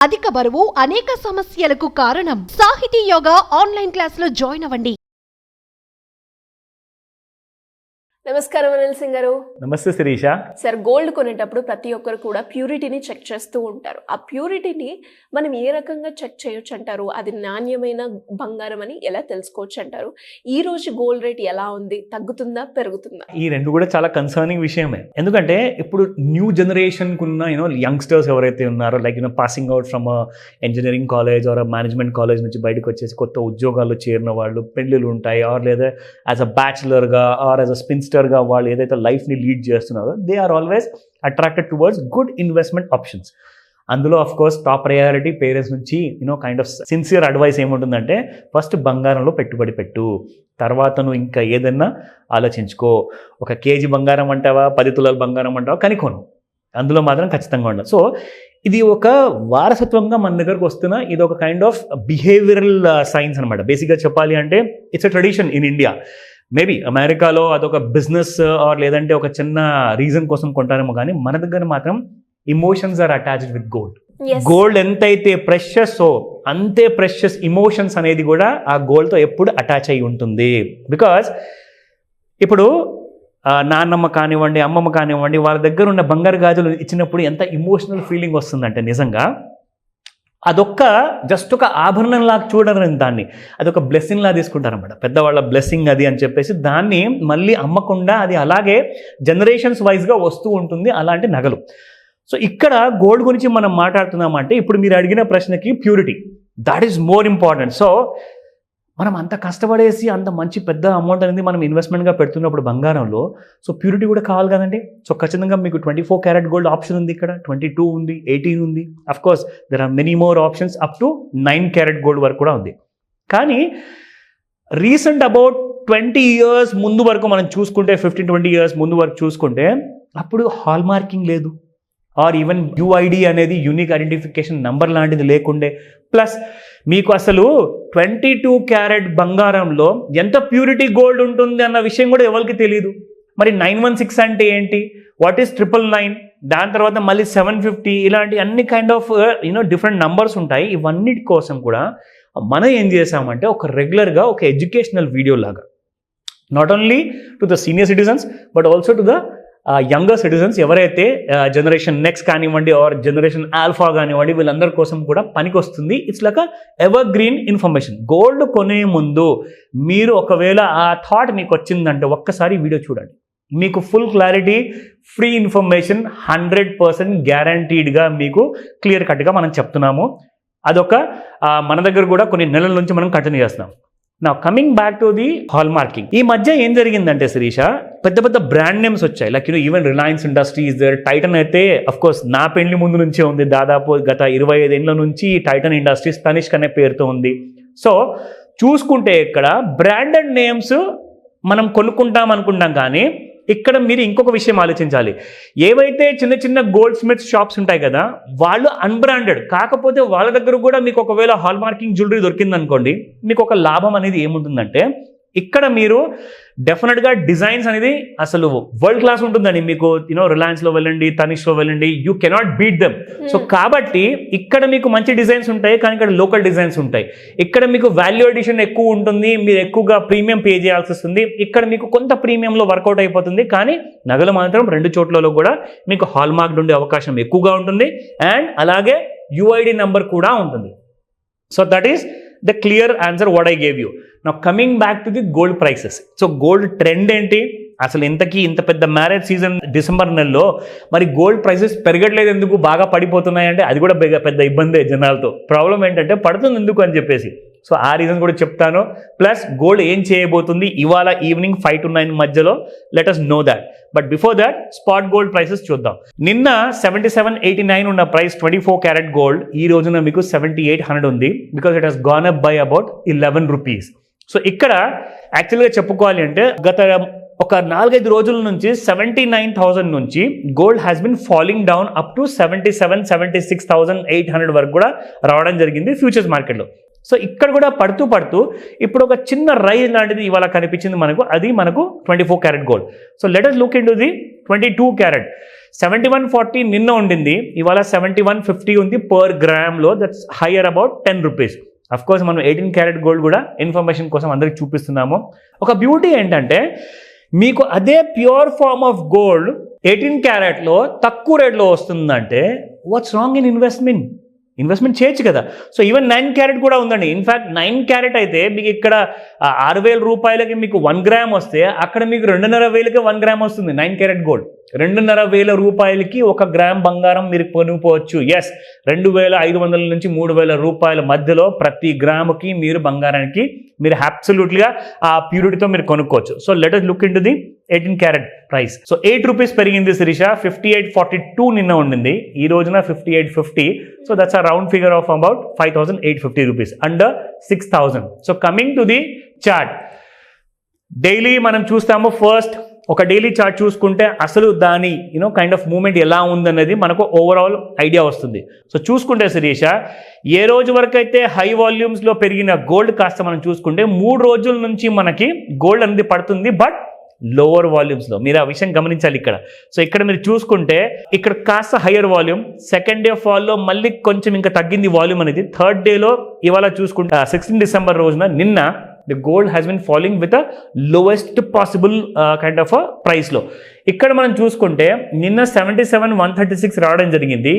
అధిక బరువు అనేక సమస్యలకు కారణం. సాహితీ యోగా ఆన్లైన్ క్లాసులో జాయిన్ అవ్వండి. నమస్కారం అనిల్ సింగ్ గారు. నమస్తే శిరీష. సార్, గోల్డ్ కొనేటప్పుడు ప్రతి ఒక్కరు కూడా ప్యూరిటీని చెక్ చేస్తూ ఉంటారు. ఆ ప్యూరిటీని మనం ఏ రకంగా చెక్ చేయొచ్చు అంటారు? అది నాణ్యమైన బంగారం అని ఎలా తెలుసుకోవచ్చు అంటారు? ఈ రోజు గోల్డ్ రేట్ ఎలా ఉంది? తగ్గుతుందా, పెరుగుతుందా? ఈ రెండు కూడా చాలా కన్సర్నింగ్ విషయమే. ఎందుకంటే ఇప్పుడు న్యూ జనరేషన్ కున్న యంగ్స్టర్స్ ఎవరైతే ఉన్నారో, like passing out from engineering college or management college నుంచి బయటకు వచ్చేసి కొత్త ఉద్యోగాల్లో చేరిన వాళ్ళు, పెళ్ళిళ్ళు ఉంటాయి, ఆర్ లేదా యాజ్ అ బ్యాచులర్గా ఆర్ యాజ్ అ స్పిన్స్టర్గా వాళ్ళు ఏదైతే లైఫ్ని లీడ్ చేస్తున్నారో, they are always attracted towards good investment options. అందులో of course top priority parents నుంచి కైండ్ ఆఫ్ సిన్సియర్ అడ్వైస్ ఏముంటుందంటే, ఫస్ట్ బంగారంలో పెట్టుబడి పెట్టు, తర్వాత నువ్వు ఇంకా ఏదన్నా ఆలోచించుకో. 1 కేజీ బంగారం అంటావా, 10 తులాల బంగారం అంటావా, కనుక్కోను. అందులో మాత్రం ఖచ్చితంగా ఉండదు. సో ఇది ఒక వారసత్వంగా మన దగ్గరకు వస్తున్న ఇది ఒక కైండ్ ఆఫ్ బిహేవియరల్ సైన్స్ అనమాట. బేసిక్గా చెప్పాలి అంటే it's a tradition in India. Maybe అమెరికాలో అదొక బిజినెస్ ఆర్ లేదంటే ఒక చిన్న రీజన్ కోసం కొంటారేమో, కానీ మన దగ్గర మాత్రం emotions are attached with gold. Gold ఎంతైతే ప్రెషస్ అంతే ప్రెషస్ ఇమోషన్స్ అనేది కూడా ఆ గోల్డ్తో ఎప్పుడు అటాచ్ అయి ఉంటుంది. బికాజ్ ఇప్పుడు నాన్నమ్మ కానివ్వండి, అమ్మమ్మ కానివ్వండి, వాళ్ళ దగ్గర ఉన్న బంగారు గాజులు ఇచ్చినప్పుడు ఎంత ఇమోషనల్ ఫీలింగ్ వస్తుందంటే నిజంగా అదొక్క జస్ట్ ఒక ఆభరణంలాగా చూడరు దాన్ని, అదొక బ్లెస్సింగ్ లా తీసుకుంటారన్నమాట. పెద్దవాళ్ళ బ్లెస్సింగ్ అది అని చెప్పేసి దాన్ని మళ్ళీ అమ్మకుండా అది అలాగే జనరేషన్స్ వైజ్గా వస్తూ ఉంటుంది అలాంటి నగలు. సో ఇక్కడ గోల్డ్ గురించి మనం మాట్లాడుతున్నామంటే ఇప్పుడు మీరు అడిగిన ప్రశ్నకి purity, that is more important. So మనం అంత కష్టపడేసి అంత మంచి పెద్ద అమౌంట్ అనేది మనం ఇన్వెస్ట్మెంట్గా పెడుతున్నప్పుడు బంగారంలో, సో ప్యూరిటీ కూడా కావాలి కదండి. సో ఖచ్చితంగా మీకు 24 క్యారెట్ గోల్డ్ ఆప్షన్ ఉంది, ఇక్కడ 22 ఉంది, 18 ఉంది. Of course there are many more options up to 9 carat gold వరకు కూడా ఉంది. కానీ రీసెంట్ అబౌట్ 20 years ముందు వరకు మనం చూసుకుంటే, 15-20 years ముందు వరకు చూసుకుంటే, అప్పుడు హాల్ మార్కింగ్ లేదు, ఆర్ ఈవెన్ యుఐడి అనేది యూనిక్ ఐడెంటిఫికేషన్ నంబర్ లాంటిది లేకుండే. ప్లస్ మీకు అసలు 22 క్యారెట్ బంగారంలో ఎంత ప్యూరిటీ గోల్డ్ ఉంటుంది అన్న విషయం కూడా ఎవరికి తెలియదు. మరి 916 అంటే ఏంటి, వాట్ ఈస్ 999, దాని తర్వాత మళ్ళీ 750, ఇలాంటి అన్ని కైండ్ ఆఫ్ డిఫరెంట్ నంబర్స్ ఉంటాయి. ఇవన్నిటి కోసం కూడా మనం ఏం చేసామంటే ఒక రెగ్యులర్గా ఒక ఎడ్యుకేషనల్ వీడియో లాగా, not only to the senior citizens but also to the younger citizens, ఎవరైతే జనరేషన్ నెక్స్ట్ కానివ్వండి ఆర్ జనరేషన్ ఆల్ఫా కానివ్వండి, వీళ్ళందరి కోసం కూడా పనికి వస్తుంది. It's like ever green information. Gold కొనే ముందు మీరు ఒకవేళ ఆ థాట్ మీకు వచ్చిందంటే ఒక్కసారి వీడియో చూడండి, మీకు ఫుల్ క్లారిటీ, ఫ్రీ ఇన్ఫర్మేషన్ 100% గ్యారంటీడ్గా మీకు క్లియర్ కట్గా మనం చెప్తున్నాము. అదొక మన దగ్గర కూడా కొన్ని నెలల నుంచి మనం కంటిన్యూ చేస్తున్నాం. నా coming back to the hall marking. ఈ మధ్య ఏం జరిగిందంటే శిరీష, పెద్ద పెద్ద బ్రాండ్ నేమ్స్ వచ్చాయి. Like even Reliance industries, Titan అయితే అఫ్ కోర్స్ నా పెళ్లి ముందు నుంచే ఉంది, దాదాపు గత 25 ఏళ్ల నుంచి టైటన్ ఇండస్ట్రీస్ తనిష్క్ అనే పేరుతో ఉంది. సో చూసుకుంటే ఇక్కడ బ్రాండెడ్ నేమ్స్ మనం కొనుక్కుంటాం అనుకుంటాం, కానీ ఇక్కడ మీరు ఇంకొక విషయం ఆలోచించాలి. ఏవైతే చిన్న చిన్న గోల్డ్ స్మిత్ షాప్స్ ఉంటాయి కదా, వాళ్ళు అన్బ్రాండెడ్, కాకపోతే వాళ్ళ దగ్గర కూడా మీకు ఒకవేళ హాల్ మార్కింగ్ జ్యువెలరీ దొరికిందనుకోండి, మీకు ఒక లాభం అనేది ఏముంటుందంటే, ఇక్కడ మీరు డెఫినెట్గా డిజైన్స్ అనేది అసలు వరల్డ్ క్లాస్ ఉంటుందండి. మీకు రిలయన్స్లో వెళ్ళండి, తనిష్లో వెళ్ళండి, you cannot beat them. So కాబట్టి ఇక్కడ మీకు మంచి డిజైన్స్ ఉంటాయి, కానీ ఇక్కడ లోకల్ డిజైన్స్ ఉంటాయి. ఇక్కడ మీకు వాల్యూ ఎడిషన్ ఎక్కువ ఉంటుంది, మీరు ఎక్కువగా ప్రీమియం పే చేయాల్సి వస్తుంది. ఇక్కడ మీకు కొంత ప్రీమియంలో వర్కౌట్ అయిపోతుంది, కానీ నగలు మాత్రం 2 చోట్లలో కూడా మీకు హాల్ మార్క్ ఉండే అవకాశం ఎక్కువగా ఉంటుంది. అండ్ అలాగే యుఐడి నెంబర్ కూడా ఉంటుంది. So that is the clear answer what I gave you. Now coming back to the gold prices. So gold trend ఏంటి అసలు, ఇంత పెద్ద మ్యారేజ్ సీజన్ డిసెంబర్ నెలలో మరి గోల్డ్ ప్రైసెస్ పెరగట్లేదు ఎందుకు, బాగా పడిపోతున్నాయంటే అది కూడా పెద్ద ఇబ్బందే జనాలతో. ప్రాబ్లం ఏంటంటే పడుతుంది ఎందుకు అని చెప్పేసి, సో ఆ రీజన్ కూడా చెప్తాను. ప్లస్ గోల్డ్ ఏం చేయబోతుంది ఇవాళ ఈవినింగ్ 5 to 9 మధ్యలో, let us know that. But before that spot gold prices చూద్దాం. నిన్న 7789 ఉన్న ప్రైస్ 24 క్యారెట్ గోల్డ్ ఈ రోజున మీకు 7800 ఉంది, because it has gone up by about 11 rupees. So ఇక్కడ యాక్చువల్గా చెప్పుకోవాలి అంటే గత ఒక 4-5 రోజుల నుంచి 79,000 నుంచి gold has been falling down up to 76,800 వరకు కూడా రావడం జరిగింది ఫ్యూచర్స్ మార్కెట్లో. సో ఇక్కడ కూడా పడుతూ ఇప్పుడు ఒక చిన్న రైజ్ లాంటిది ఇవాళ కనిపించింది మనకు, అది మనకు 24 carat gold. So let us look into the 22 carat. 7140 నిన్న ఉండింది, ఇవాళ 7150 ఉంది పర్ గ్రామ్లో. That's higher about 10 rupees. Of course మనం 18 క్యారెట్ గోల్డ్ కూడా ఇన్ఫర్మేషన్ కోసం అందరికి చూపిస్తున్నాము. ఒక బ్యూటీ ఏంటంటే మీకు అదే ప్యూర్ ఫార్మ్ ఆఫ్ గోల్డ్ 18 క్యారెట్లో తక్కువ రేట్లో వస్తుందంటే వాట్స్ రాంగ్ ఇన్ ఇన్వెస్ట్మెంట్ చేయొచ్చు కదా. సో ఈవెన్ 9 క్యారెట్ కూడా ఉందండి. ఇన్ఫ్యాక్ట్ 9 క్యారెట్ అయితే మీకు ఇక్కడ 6,000 రూపాయలకి మీకు 1 గ్రామ్ వస్తే అక్కడ మీకు 2,500కి 1 గ్రామ్ వస్తుంది 9 క్యారెట్ గోల్డ్. 2,500 రూపాయలకి 1 గ్రామ్ బంగారం మీరు కొనుక్కోవచ్చు. ఎస్, 2,500 నుంచి 3,000 రూపాయల మధ్యలో ప్రతి గ్రాముకి మీరు బంగారానికి మీరు అబ్సల్యూట్లీగా ఆ ప్యూరిటీతో మీరు కొనుక్కోవచ్చు. So let us look into the 18 carrot price. So 8 rupees పెరిగింది శిరీష. 5842 నిన్న ఉండింది, ఈ రోజున 5850. So that's a round figure of about 5,850 rupees, under 6,000. So coming to the chart, daily మనం చూస్తాము. ఫస్ట్ ఒక డైలీ చార్ట్ చూసుకుంటే అసలు దాని కైండ్ ఆఫ్ మూమెంట్ ఎలా ఉందన్నది మనకు ఓవరాల్ ఐడియా వస్తుంది. సో చూసుకుంటే శిరీష, ఏ రోజు వరకు అయితే హై వాల్యూమ్స్లో పెరిగిన గోల్డ్ కాస్త మనం చూసుకుంటే 3 రోజుల నుంచి మనకి గోల్డ్ అనేది పడుతుంది, బట్ లోవర్ వాల్యూమ్స్లో. మీరు ఆ విషయం గమనించాలి ఇక్కడ. సో ఇక్కడ మీరు చూసుకుంటే ఇక్కడ కాస్త హయ్యర్ వాల్యూమ్, సెకండ్ డే ఫాల్లో మళ్ళీ కొంచెం ఇంకా తగ్గింది వాల్యూమ్ అనేది. థర్డ్ డేలో ఇవాళ చూసుకుంటే 16 డిసెంబర్ రోజున నిన్న the gold has been falling with a lowest possible kind of a price లో. ఇక్కడ మనం చూసుకుంటే నిన్న 77,136 రావడం జరిగింది.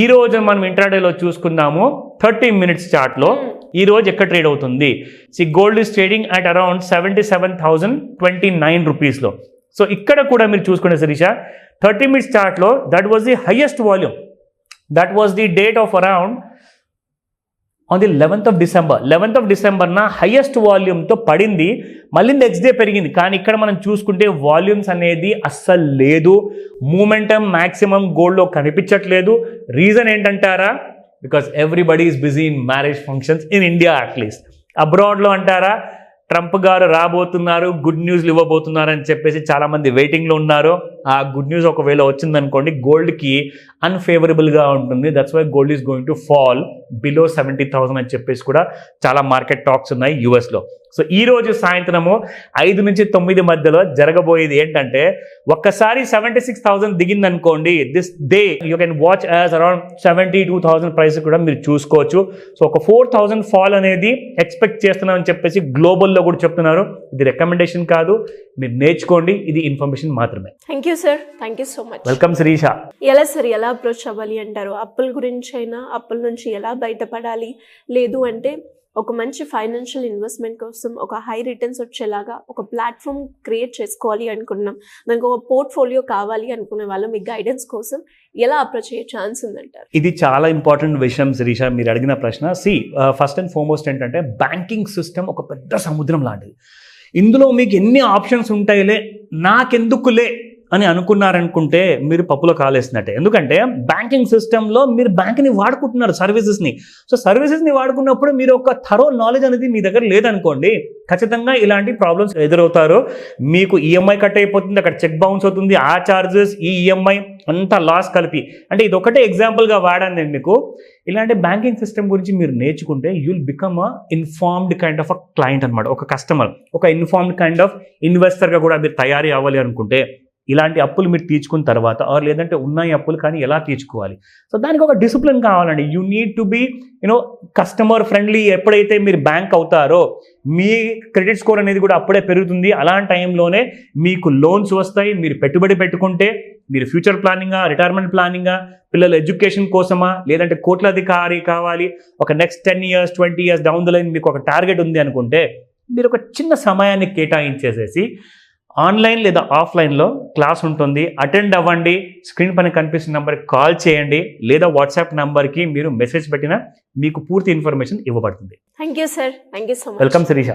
ఈ రోజు మనం ఇంట్రాడేలో చూసుకుందాము 30 మినిట్స్ చార్ట్లో ఈ రోజు ఎక్కడ ట్రేడ్ అవుతుంది. Gold is trading at around 77,029 రూపీస్లో. సో ఇక్కడ కూడా మీరు చూసుకుంటే శిరీష 30 మినిట్స్ చార్ట్లో that was the highest volume. That was the date of around on the 11th of December. 11th of December highest వాల్యూమ్తో పడింది, మళ్ళీ నెక్స్ట్ డే పెరిగింది. కానీ ఇక్కడ మనం చూసుకుంటే వాల్యూమ్స్ అనేది అస్సలు లేదు, మూమెంటం మ్యాక్సిమం గోల్డ్లో కనిపించట్లేదు. రీజన్ ఏంటంటారా? Because everybody is busy in marriage functions in India at least. అబ్రాడ్లో అంటారా, ట్రంప్ గారు రాబోతున్నారు, గుడ్ న్యూస్లు ఇవ్వబోతున్నారు అని చెప్పేసి చాలామంది వెయిటింగ్లో ఉన్నారు. ఆ గుడ్ న్యూస్ ఒకవేళ వచ్చిందనుకోండి గోల్డ్కి అన్ఫేవరబుల్గా ఉంటుంది. That's why gold is going to fall below 70,000 అని చెప్పేసి కూడా చాలా మార్కెట్ టాక్స్ ఉన్నాయి యూఎస్లో. సో ఈ రోజు సాయంత్రము 5 నుంచి 9 మధ్యలో జరగబోయేది ఏంటంటే, ఒక్కసారి 76,000 దిగింది అనుకోండి, this day you can watch as around 72,000 price కూడా మీరు చూసుకోవచ్చు. సో ఒక 4,000 ఫాల్ అనేది ఎక్స్పెక్ట్ చేస్తున్నామని చెప్పేసి గ్లోబల్లో కూడా చెప్తున్నారు. ఇది రికమెండేషన్ కాదు, మీరు నేర్చుకోండి, ఇది ఇన్ఫర్మేషన్ మాత్రమే. Thank you sir, thank you so much. Welcome Shirisha. ఎలా సార్, ఎలా అప్రోచ్ అవ్వాలి అంటారు? అప్పుల గురించి అయినా, అప్పుల నుంచి ఎలా బయటపడాలి, లేదు అంటే ఒక మంచి ఫైనాన్షియల్ ఇన్వెస్ట్మెంట్ కోసం ఒక హై రిటర్న్స్ వచ్చేలాగా ఒక ప్లాట్ఫామ్ క్రియేట్ చేసుకోవాలి అనుకున్నాం, దానికి ఒక పోర్ట్ఫోలియో కావాలి అనుకునే వాళ్ళు మీ గైడెన్స్ కోసం ఎలా అప్రోచ్ అయ్యే ఛాన్స్ ఉందంటారు? ఇది చాలా ఇంపార్టెంట్ విషయం శిరీష, మీరు అడిగిన ప్రశ్న. ఫస్ట్ అండ్ ఫార్మోస్ట్ ఏంటంటే, బ్యాంకింగ్ సిస్టమ్ ఒక పెద్ద సముద్రం లాంటిది. ఇందులో మీకు ఎన్ని ఆప్షన్స్ ఉంటాయిలే, నాకెందుకులే అని అనుకున్నారనుకుంటే మీరు పప్పులో కాలేసినట్టే. ఎందుకంటే బ్యాంకింగ్ సిస్టంలో మీరు బ్యాంక్ని వాడుకుంటున్నారు, సర్వీసెస్ని. సో సర్వీసెస్ని వాడుకున్నప్పుడు మీరు ఒక థరో నాలెడ్జ్ అనేది మీ దగ్గర లేదనుకోండి, ఖచ్చితంగా ఇలాంటి ప్రాబ్లమ్స్ ఎదురవుతారు. మీకు ఈఎంఐ కట్ అయిపోతుంది, అక్కడ చెక్ బౌన్స్ అవుతుంది, ఆ ఛార్జెస్, ఈ ఈఎంఐ అంతా లాస్ కలిపి. అంటే ఇది ఒకటే ఎగ్జాంపుల్గా వాడాను నేను మీకు. ఇలాంటి బ్యాంకింగ్ సిస్టమ్ గురించి మీరు నేర్చుకుంటే you will become a informed kind of a client అనమాట. ఒక కస్టమర్, ఒక ఇన్ఫార్మ్డ్ కైండ్ ఆఫ్ ఇన్వెస్టర్గా కూడా మీరు తయారీ అవ్వాలి అనుకుంటే ఇలాంటి అప్పులు మీరు తీర్చుకున్న తర్వాత, ఆర్ లేదంటే ఉన్నాయి అప్పులు కానీ ఎలా తీర్చుకోవాలి, సో దానికి ఒక డిసిప్లిన్ కావాలండి. You need to be customer friendly. ఎప్పుడైతే మీరు బ్యాంక్ అవుతారో మీ క్రెడిట్ స్కోర్ అనేది కూడా అప్పుడే పెరుగుతుంది. అలాంటి టైంలోనే మీకు లోన్స్ వస్తాయి. మీరు పెట్టుబడి పెట్టుకుంటే మీరు ఫ్యూచర్ ప్లానింగా, రిటైర్మెంట్ ప్లానింగా, పిల్లల ఎడ్యుకేషన్ కోసమా, లేదంటే కోట్లాధికారి కావాలి, ఒక next 10 years 20 years down the line మీకు ఒక టార్గెట్ ఉంది అనుకుంటే, మీరు ఒక చిన్న సమయాన్ని కేటాయించేసేసి ఆన్లైన్ లేదా ఆఫ్లైన్లో క్లాస్ ఉంటుంది, అటెండ్ అవ్వండి. స్క్రీన్ పైన కనిపిస్తున్న నెంబర్కి కాల్ చేయండి, లేదా వాట్సాప్ నెంబర్కి మీరు మెసేజ్ పెట్టినా మీకు పూర్తి ఇన్ఫర్మేషన్ ఇవ్వబడుతుంది. Thank you sir, thank you so much. Welcome Sirisha.